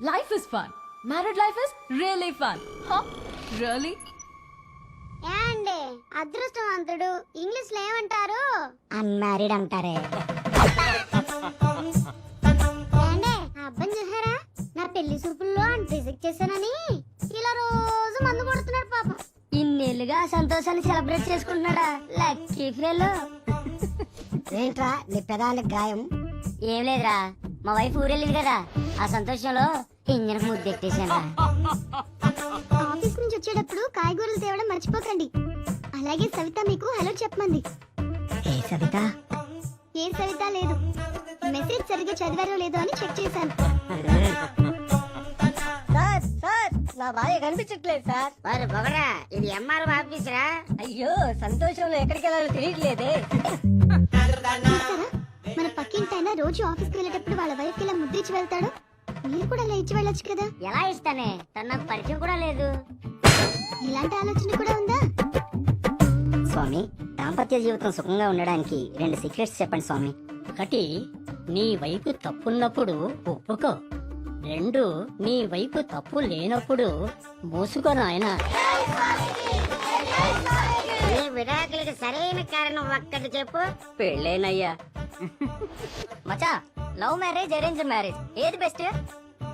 Life is fun. Married life is really fun. Huh? Really? ఏండి అదృష్టవంతుడు English లో ఏమంటారు? అన్మ్యారీడ్ అంటారే. ఏండి ఆ అబ్బాయిని చూసారా? నా పెళ్లి చూపుల్లో అని రిజెక్ట్ చేశానని ఇలా రోజు మందు కొడుతున్నాడు పాపం. ఇన్నేళ్ళుగా సంతోషాన్ని సెలబ్రేట్ చేసుకుంటున్నాడా లక్కీ ఫెలో. ఏంట్రా నీ పెదానికి గాయం? ఏం లేదురా, మా వైఫ్ ఊరెళ్ళింది కదా, ఆ సంతోషంలో ఇంజన్ ముద్దెట్టేశాను. ఆఫీస్ నుంచి వచ్చేటప్పుడు కాయగూరలు తేవడం మర్చిపోకండి. అలాగే సవిత మీకు హలో చెప్పమంది. ఏ సవిత? ఏ సవిత లేదు, మెసేజ్ సరిగ్గా చదివారో లేదో అని చెక్ చేశాను. సార్ సార్ నా భార్య కనిపించట్లేదు సార్. వారు పొగరా, ఇది ఎంఆర్ ఆఫీసరా? అయ్యో సంతోషంలో ఎక్కడికి వెళ్ళాలో తెలియట్లేదే. చూసారా, మన పక్కింటి ఆయన రోజు ఆఫీస్కి వెళ్ళేటప్పుడు వాళ్ళ వైఫ్ ఇలా ముద్రించి వెళ్తాడు. మీరు కూడా అలా ఇచ్చి వెళ్ళొచ్చు కదా. ఎలా ఇస్తానే, తన నాకు పరిచయం కూడా లేదు. ఇలాంటి ఆలోచన కూడా ఉందా? స్వామి, దాంపత్య జీవితం సుఖంగా ఉండడానికి 2 సీక్రెట్స్ చెప్పండి స్వామి. 1, నీ వైపు తప్పున్నప్పుడు ఒప్పుకో. 2, నీ వైపు తప్పు లేనప్పుడు మూసుకో నాయన. ఈ విడాకులకి సరైన కారణం ఒక్కటి చెప్పు. పెళ్ళేనయ్యా. మచా, లవ్ మ్యారేజ్ అరేంజ్ మ్యారేజ్ ఏది బెస్ట్?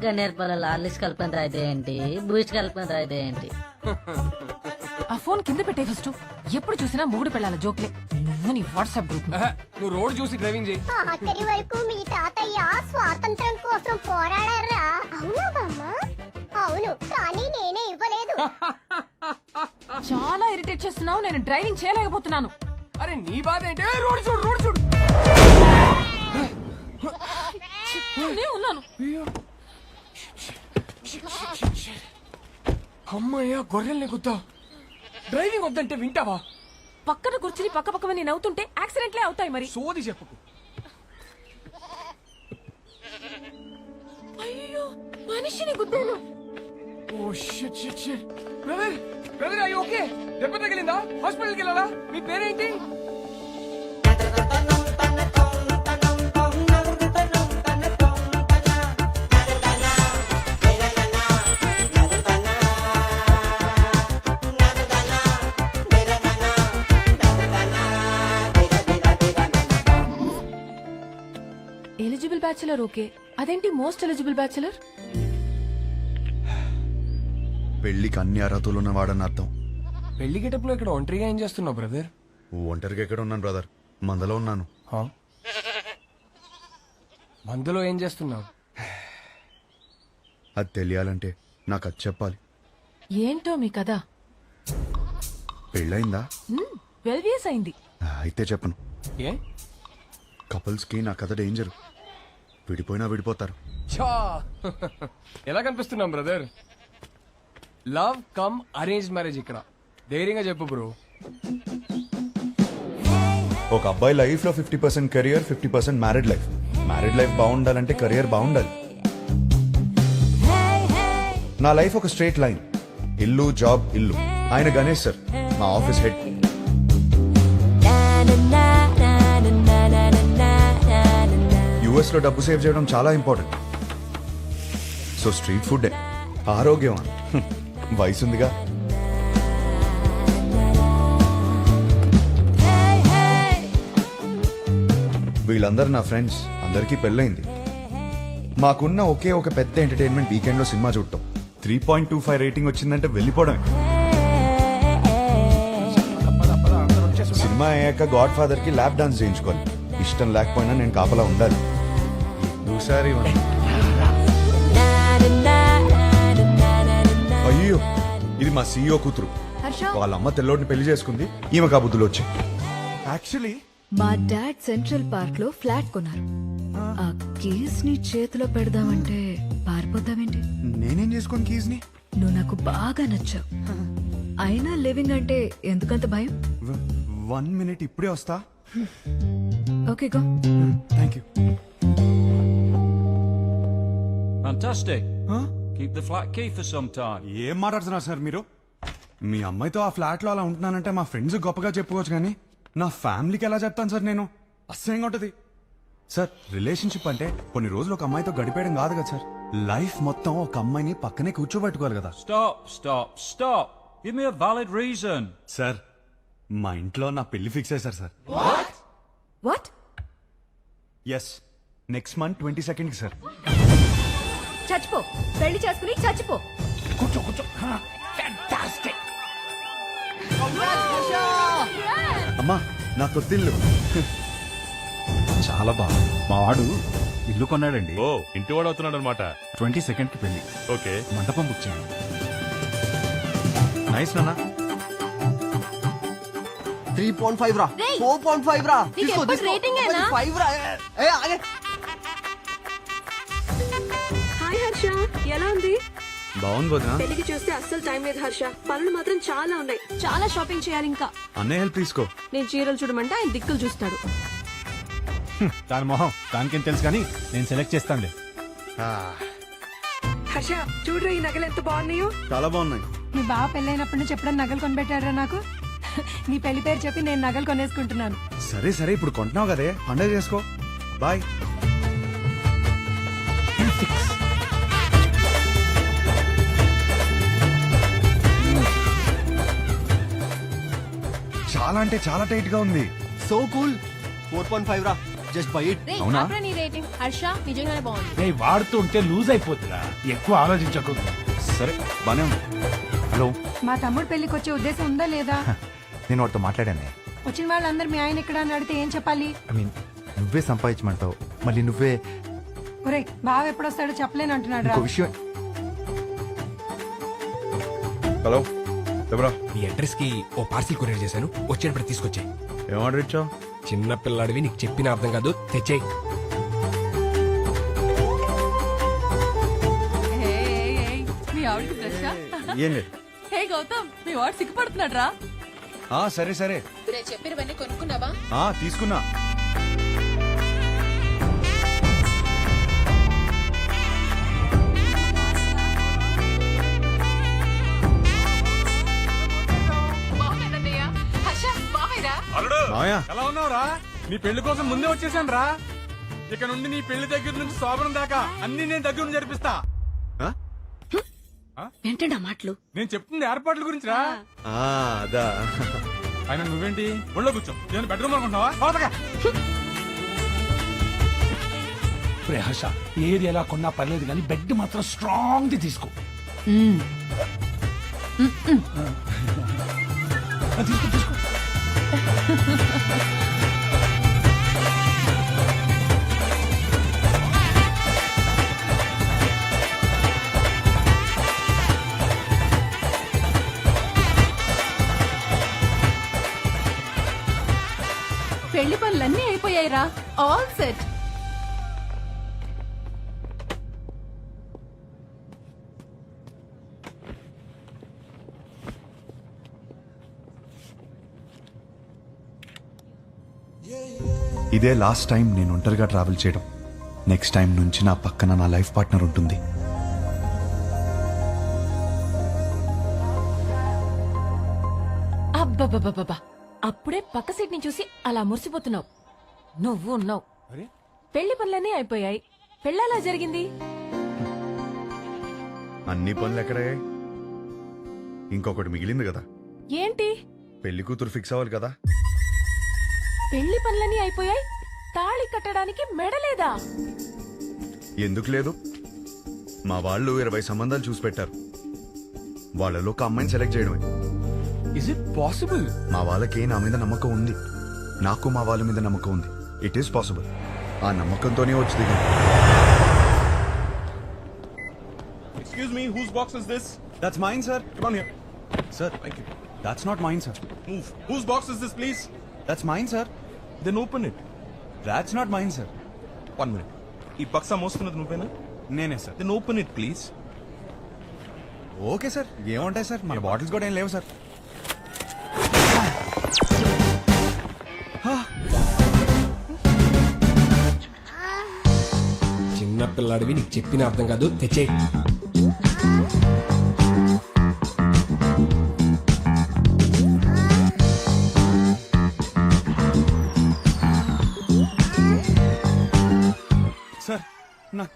గన్నేర్పాల లార్లిస్ కల్పన రాయితే ఏంటి, బూస్ట్ కల్పన రాయితే ఏంటి? ఆ ఫోన్ కింద పెట్టే ఫస్ట్. ఎప్పుడు చూసినా మూడు పెళ్ళాల జోక్లే. నువ్వు నీ వాట్సాప్ గ్రూప్. నువ్వు రోడ్ చూసి డ్రైవింగ్ చేయి. ఆఖరి వరకు మీ తాతయ్య స్వాతంత్రం కోసం పోరాడారా? అవునా బామ్మ? అవును, కానీ నేనే ఇవ్వలేదు. చాలా ఇరిటేట్ చేస్తున్నావు, నేను డ్రైవింగ్ చేయలేకపోతున్నాను. అరే నీ బాధ ఏంటి? రోడ్ చూడు, రోడ్ చూడు. నేను ఉన్నాను. అమ్మయ్య, గొర్రెల్ని గుద్దా. డ్రైవింగ్ వద్దంటే వింటావా? పక్కన కూర్చుని పక్క పక్కన నేను అవుతుంటే యాక్సిడెంట్లే అవుతాయి మరి. సోది చెప్పుకు. అయ్యో, మనిషిని గుద్దాను. Oh shit shit shit. Brother, brother, అయ్యి ఓకే? దెబ్బ తగిలిందా? హాస్పిటల్కి వెళ్ళాలా? మీ పేరేంటి? ఎలిజిబుల్ బ్యాచులర్ ఓకే, అదేంటి మోస్ట్ ఎలిజిబుల్ బ్యాచులర్? పెళ్లికి అన్ని అర్హతలు ఉన్నవాడని అర్థం. పెళ్లి గెటప్లో ఇక్కడ ఒంటరిగా ఏం చేస్తున్నావు బ్రదర్? ఒంటరిగా ఎక్కడ ఉన్నాను బ్రదర్, మందలో ఉన్నాను. మందులో ఏం చేస్తున్నావు? అది తెలియాలంటే నాకు అది చెప్పాలి. ఏంటో మీ కదా? పెళ్ళయిందా? 12 years అయింది. అయితే చెప్పను. ఏ? కపుల్స్ కి నా కథ డేంజర్. విడిపోయినా విడిపోతారు. ఛా! ఎలా కనిపిస్తున్నాం brother? Love come arrange marriage ఇక్కడ. ధైర్యంగా చెప్పు బ్రో. ఒక అబ్బాయి లైఫ్ లో 50% career, 50% married life. Married life బాగుండాలంటే కెరియర్ బాగుండాలి. నా లైఫ్ ఒక స్ట్రైట్ లైన్. ఇల్లు, జాబ్, ఇల్లు. ఆయన గణేష్ సార్, మా ఆఫీస్ హెడ్. యుఎస్ లో డబ్బు సేవ్ చేయడం చాలా ఇంపార్టెంట్. సో స్ట్రీట్ ఫుడ్, ఆరోగ్యం, వయసుందిగా. వీళ్ళందరూ నా ఫ్రెండ్స్, అందరికీ పెళ్ళైంది. మాకున్న ఒకే ఒక పెద్ద ఎంటర్టైన్మెంట్ వీకెండ్ లో సినిమా చూడటం. 3.25 రేటింగ్ వచ్చిందంటే వెళ్ళిపోవడమే. సినిమా అయ్యాక గాడ్ ఫాదర్ కి ల్యాప్ డాన్స్ చేయించుకోవాలి. ఇష్టం లేకపోయినా నేను కాపలా ఉండాలి. ఒకసారి అయ్యో, ఇది మా సీఈఓ కూతురు. వాళ్ళ అమ్మ తెల్లోడిని పెళ్లి చేసుకుంది. ఈమె కాబుద్దులు వచ్చాయి. యాక్చువల్లీ మా డాడ్ సెంట్రల్ పార్క్ లో ఫ్లాట్ కొన్నారు. ఆ కీస్ ని చేతిలో పెడదామంటే పారిపోతావేంటి? నేనేం చేసుకోను కీస్ ని? నువ్వు నాకు బాగా నచ్చావు. అయినా లివింగ్ అంటే ఎందుకంత భయం? 1 minute, ఇప్పుడే వస్తా. Okay go. Thank you. Fantastic. Keep the flat key for some time. ఏం మాట్లాడుతున్నారు సార్ మీరు? మీ అమ్మాయితో ఆ ఫ్లాట్ లో అలా ఉంటున్నానంటే మా ఫ్రెండ్స్ గొప్పగా చెప్పుకోవచ్చు, కానీ నా ఫ్యామిలీకి ఎలా చెప్తాను సార్ నేను? అసహ్యంగా ఉంటది. సార్ రిలేషన్షిప్ అంటే కొన్ని రోజులు ఒక అమ్మాయితో గడిపేయడం కాదు కదా సార్, లైఫ్ మొత్తం ఒక అమ్మాయిని పక్కనే కూర్చోబెట్టుకోవాలి కదా. Stop. Give me a valid reason. Sir మా ఇంట్లో నా పెళ్లి ఫిక్స్ అయ్యారు సార్. What? Yes, next month 22nd sir. చచ్చిపో, పెళ్లి చేసుకుని చచ్చిపో. అమ్మా నా కొత్తిల్లు. చాలా బాగా మా వాడు ఇల్లు కొన్నాడండి. ఓ ఇంటి వాడు అవుతున్నాడు అనమాట. 22nd కి పెళ్లి. ఓకే, మండపం బుక్ చేయండి. నైస్ నాన్న. 3.5 రా, 4.5 రా. తీసుకో, తీసుకో. 5 రా. ఆగే. హాయ్ హర్ష, ఎలా ఉంది? బాగుంది వదినా. పెళ్లికి చూస్తే అస్సలు టైం లేదు హర్ష. పనులు మాత్రం చాలా ఉన్నాయి. చాలా షాపింగ్ చేయాలి ఇంకా. అన్నయ్య హెల్ప్ తీసుకో. నేను చీరలు చూడమంటే ఆయన దిక్కులు చూస్తాడు. దాని మొహం దానికేం తెలుసు కానీ నేను సెలెక్ట్ చేస్తానులే. హర్ష చూడరా, ఈ నగలు ఎంత బాగున్నాయో. చాలా బాగున్నాయి. మీ బావ పెళ్ళైనప్పటి నుంచి ఎప్పుడైనా నగలు కొనిపెట్టారా నాకు? నీ పెళ్లి పేరు చెప్పి నేను నగలు కొనేసుకుంటున్నాను. సరే సరే, ఇప్పుడు కొంటున్నావు కదే, పండుగ చేసుకో. బాయ్. చాలా అంటే చాలా టైట్ గా ఉంది. So cool. 4.5 రా, జస్ట్ బై ఇట్. అవునా? నీ రేటింగ్ హర్ష నిజంగానే బాగుంది. రేయ్, వాడుతూ ఉంటే లూజ్ అయిపోతుందా, ఎక్కువ ఆలోచించకు. సరే బానే ఉంది. హలో, మా తమ్ముడు పెళ్లికి వచ్చే ఉద్దేశం ఉందా లేదా? నేను వాడితో మాట్లాడాను. వచ్చిన వాళ్ళందరూ మీ ఆయన ఇక్కడ అని అడిగితే ఏం చెప్పాలి? ఐ మీన్ నువ్వే సంపాదించమంటావు, మళ్ళీ నువ్వే. ఒరే బావ ఎప్పుడు వస్తాడో చెప్పలేను అంటున్నాడు రా. ఇంకో విషయం. హలో ఎవరా? నీ అడ్రస్ కి ఓ పార్సిల్ కొరియర్ చేశాను, వచ్చేటప్పుడు తీసుకొచ్చాయి. ఏం ఆర్డర్ ఇచ్చావు? చిన్న పిల్లాడివి, నీకు చెప్పిన అర్థం కాదు, తెచ్చేయి. మీ ఆవిడకి ఫ్రెషా? ఏం లేదు. హే గౌతమ్, మీ వాడు సిగ్గుపడుతున్నాడు రా. సరే సరే. నేను చెప్పినవన్నీ కొనుక్కున్నావా? తీసుకున్నా. మావయ్య, ఎలా ఉన్నావురా? నీ పెళ్లి కోసం ముందే వచ్చేసాను రా. ఇక నుండి నీ పెళ్లి దగ్గర నుంచి శోభనం దాకా అన్ని నేను దగ్గర నుంచి జరిపిస్తా. ఏంటండి ఆ మాటలు? నేను చెప్తుంది ఏర్పాట్ల గురించి రా. అదా. ఆయన నువ్వేంటి ఒళ్ళో కూర్చో, నేను బెడ్రూమ్ అనుకుంటున్నావా? పోతగా. రే హర్ష, ఏది ఎలా కొన్నా పర్లేదు కానీ బెడ్ మాత్రం స్ట్రాంగ్ ది తీసుకో. తీసుకో. పెళ్లి పనులన్నీ అయిపోయాయిరా, ఆల్ సెట్. ఇదే లాస్ట్ టైం నేను ఒంటరిగా ట్రావెల్ చేయడం. నెక్స్ట్ టైం నుంచి నా పక్కన నా లైఫ్ పార్ట్నర్ ఉంటుంది. అబ్బబ్బబ్బబ్బా, అప్పుడే పక్క సీట్ ని చూసి అలా మురిసిపోతున్నావు. నువ్వు ఉన్నావు. పెళ్లి పనులన్నీ అయిపోయాయి, పెళ్ళలా జరిగింది. అన్ని పనులు ఎక్కడయ్యాయి? ఇంకొకటి మిగిలింది కదా. ఏంటి? పెళ్లి కూతురు ఫిక్స్ అవ్వాలి కదా. పెళ్లి పనులన్నీ అయిపోయాయి, తాళి కట్టడానికి మెడలేదా? ఎందుకు లేదు? మా వాళ్ళు 20 సంబంధాలు చూసి పెట్టారు. వాళ్ళలో ఒక అమ్మాయిని సెలెక్ట్ చేయడమే. Is it possible? మా వాళ్ళకి నా మీద నమ్మకం ఉంది, నాకు మా వాళ్ళ మీద నమ్మకం ఉంది. It is possible. ఆ నమ్మకంతోనే వచ్చి దిగాను. Excuse me, whose box is this? That's mine, sir. Come on here. Sir, Thank you. that's not mine, sir. Move. Whose box is this, please? That's mine, sir. Then open it. That's not mine, sir. 1 minute. ఈ బక్సా మోస్తున్నది నువ్వేనా? నేనే sir. Then open it, please. Okay sir, ఏముంటాయి sir, మన bottles కూడా ఏం లేవు sir. చిన్న పిల్లాడివి, నీకు చెప్పిన అర్థం కాదు, తెచ్చేయి.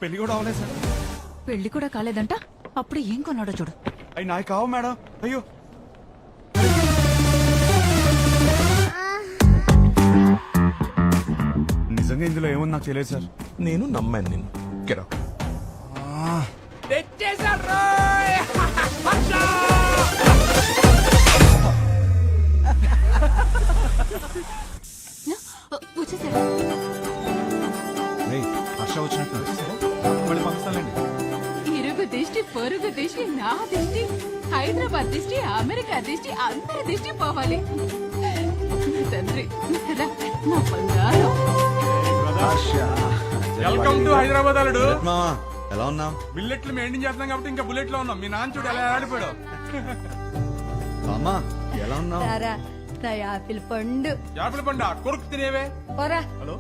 పెళ్లి కూడా అవలేదు సార్. పెళ్లి కూడా కాలేదంట అప్పుడు ఏం కొన్నాడో చూడు. అవి నాకు కావు మేడం. అయ్యో నిజంగా ఇందులో ఏముంది నాకు తెలియదు సార్. నేను నమ్మాను నిన్ను. Get out. వచ్చేసారా? రేయ్, హర్ష వచ్చినట్టు మళ్ళీ పంపిస్తానండి. ఇరుగు దిష్టి పొరుగు దిష్టి నా దిష్టి హైదరాబాద్ దిష్టి అమెరికా దిష్టి అందరి దిష్టి పోవాలి. తండ్రి రా, నా బంగారం. వెల్కమ్ టు హైదరాబాద్ అల్లుడు. మావా ఎలా ఉన్నావు? బిల్లెట్లు మెయింటైన్ చేస్తున్నాం కాబట్టి ఇంకా బుల్లెట్ లో ఉన్నాం. మీ నాన్న చూడు ఎలా ఆడిపోయాడు. అమ్మా ఎలా ఉన్నావు? యాపిల్ పండు యాపిల్ పండు కొడుకు తినేవే. పోరా. హలో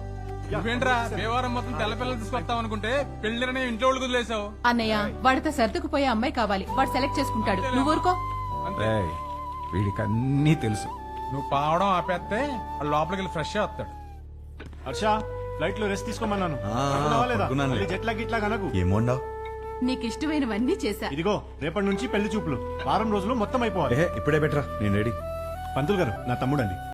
నువ్వేంట్రా దేవారం మొత్తం తెల్ల పిల్లలు తీసుకొస్తాం అనుకుంటే పెళ్లిరనే ఇంట్లో వాళ్ళకి వదిలేసావు. అన్నయ్య వాడితో సర్దుకుపోయే అమ్మాయి కావాలి. వాడు సెలెక్ట్ చేసుకుంటాడు. నువ్వు ఊరుకో. వీడికి అన్నీ తెలుసు. నువ్వు పావడం ఆపేస్తే వాళ్ళు లోపలికి వెళ్ళి ఫ్రెష్ వస్తాడు. హర్ష ఫ్లైట్ లో రెస్ట్ తీసుకోమన్నాను. జెట్లాగ్ ఇట్లా కనకు. ఏమోండా? నీకు ఇష్టమైనవన్నీ చేశా. ఇదిగో రేపటి నుంచి పెళ్లి చూపులు. వారం రోజులు మొత్తం అయిపోవాలి. ఇప్పుడే బెటరా, నేను రెడీ. పంతులు గారు నా తమ్ముడండి.